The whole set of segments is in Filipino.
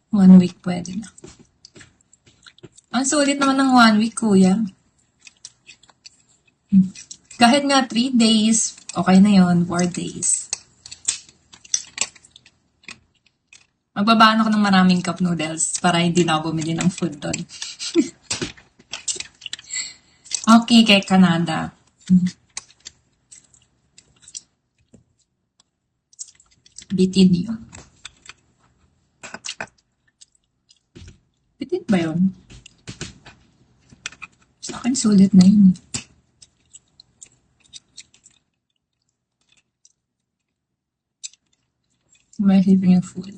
1 week pwede na. Ang sulit naman ng 1 week, kuya. Kahit nga 3 days, okay na yon, 4 days. Magbabaan ako ng maraming cup noodles para hindi na ako bumili ng food doon. Okay, kay Canada. Bitin yun. Bitin ba yun? Sa akin, sulit na yun. My favorite food.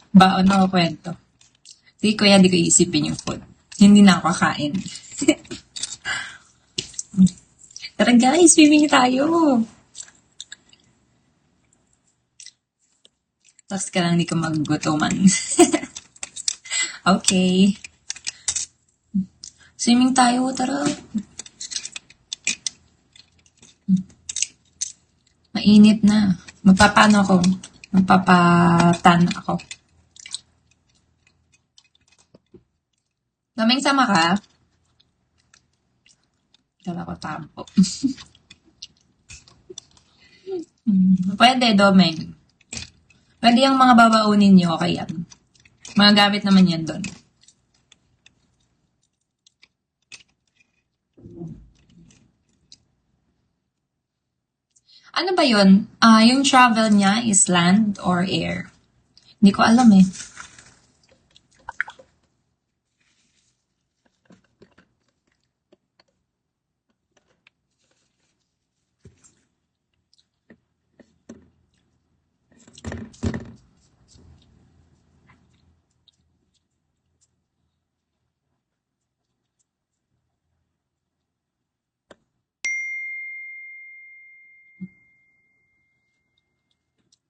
Baon na ako kwento. Di ko isipin yung food. Hindi na ako kakain. Tara guys, swimming tayo. Tapos ka lang, hindi ka maggutuman. Okay. Swimming tayo, tara. Mainit na. Magpapano ako? Magpapatan ako. Daming sama ka? Dala ko tampo. Pwede, Domeng. Pwede yung mga babaunin nyo, okay yan. Mga gamit naman yan doon. Ano ba yun? Yung travel niya is land or air? Hindi ko alam eh.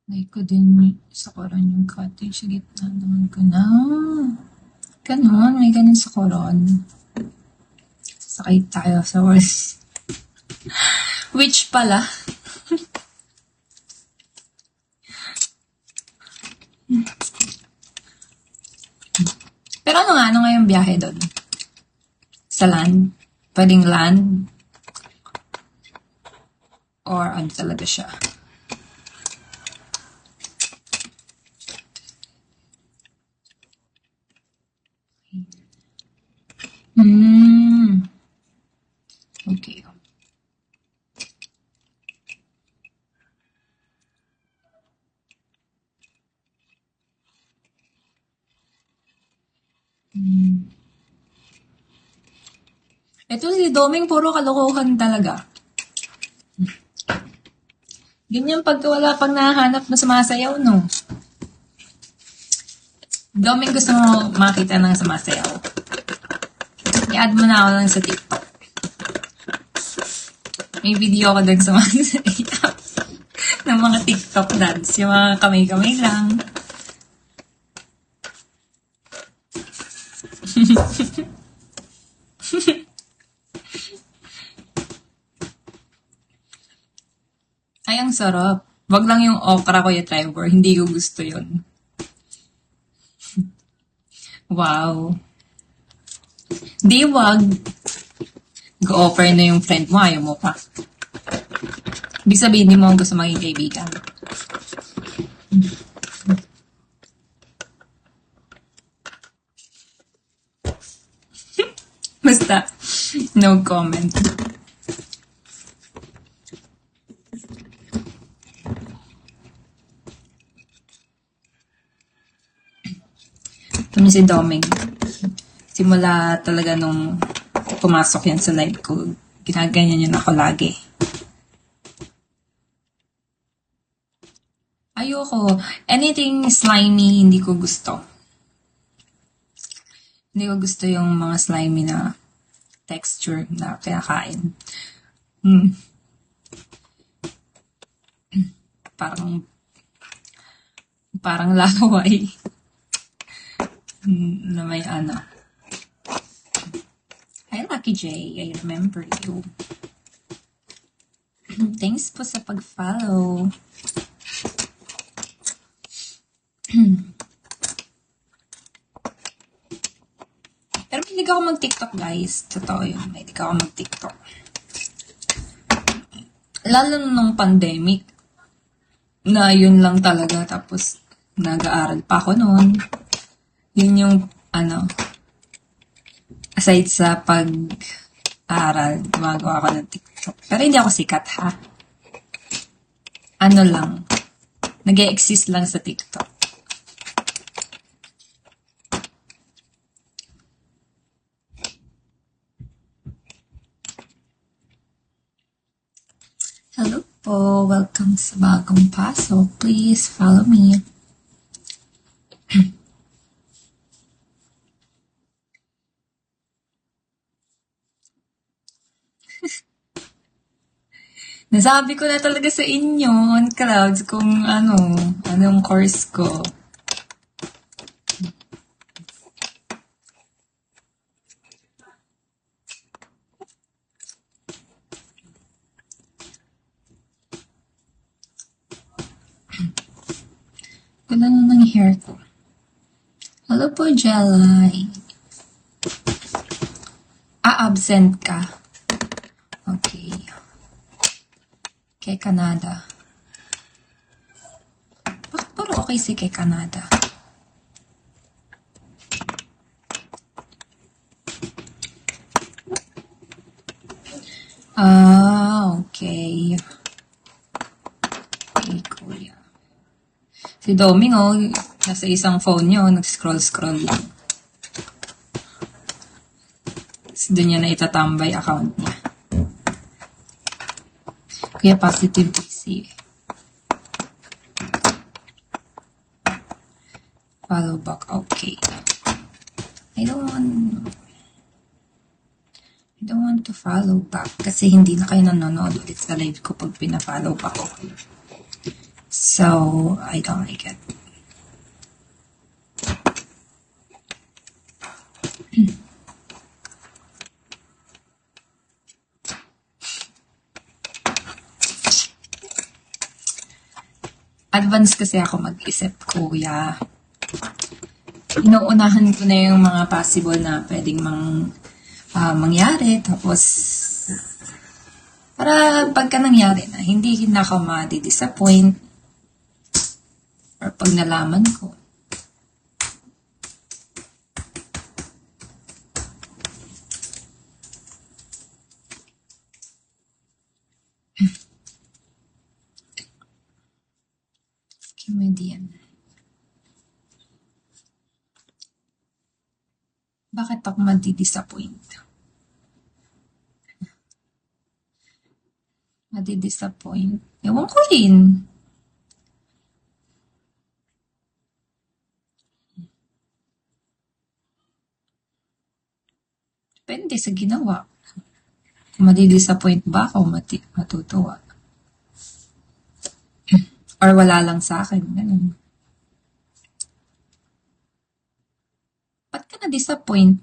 Like ko din sa koron yung cottage sa gitna naman ko na. Ganon, may ganun sa koron. Sasakay tayo sa horse. Which pala? Pero ano nga yung biyahe doon? Sa land? Pwedeng land? Or ano talaga siya? Okay. Ito si Doming, puro kalokohan talaga. Ganyan pagka wala pang nahanap na sumasayaw, no? Doming, gusto mo makita ng sumasayaw. I-add mo na ako lang sa TikTok. May video ko dun sumasayaw. ng mga TikTok dance. Yung mga kamay-kamay lang. Ay, ang sarap. Wag lang yung okra ko yung Trevor. Hindi ko gusto yun. Wow. Di wag. Go-offer na yung friend mo. Ayaw mo pa. Ibig sabihin, hindi mo gusto maging kaibigan. Basta, no comment. Ito si Doming. Simula talaga nung pumasok yan sa live ko, ginaganyan yun ako lagi. Ayoko. Anything slimy, hindi ko gusto. Hindi ko gusto yung mga slimy na texture na kinakain. Parang laway. Na may ano. Hi, Lucky J. I remember you. Thanks po sa pag-follow. Pero hindi ako mag-TikTok, guys. Totoo yun. Hindi ako mag-TikTok. Lalo nung pandemic, na yun lang talaga. Tapos, nag-aaral pa ako noon. Yun yung, aside sa pag-aaral, gumagawa ako ng TikTok. Pero hindi ako sikat, ha? Ano lang, nag-e-exist lang sa TikTok. Hello po, welcome sa bagong pasok. Please follow me. Nasabi ko na talaga sa inyo on clouds kung anong course ko. Ganda na ng hair ko. Hello po, Jelay. Absent ka. Okay. Kay Canada. Bakit puro okay si kay Canada? Okay. Okay, kuya. Si Domino, nasa isang phone niyo, nag-scroll lang. Doon niya na itatambay account niya. Kaya positive DC. Follow back. Okay. I don't want to follow back kasi hindi na kayo nanonood ulit sa live ko pag pina-follow back ko. So, I don't like it. Advance kasi ako mag-isip, kuya. Inuunahan ko na yung mga possible na pwedeng mangyari. Tapos, para pagka nangyari na, hindi na ako ma-disappoint. Or pag nalaman ko. Comedian. Bakit ako madi-disappoint? Madi-disappoint? Ewan ko rin. Depende sa ginawa. Kung madi-disappoint ba ako, matutuwa. Or wala lang sa akin. Ganun. Ba't ka na-disappoint?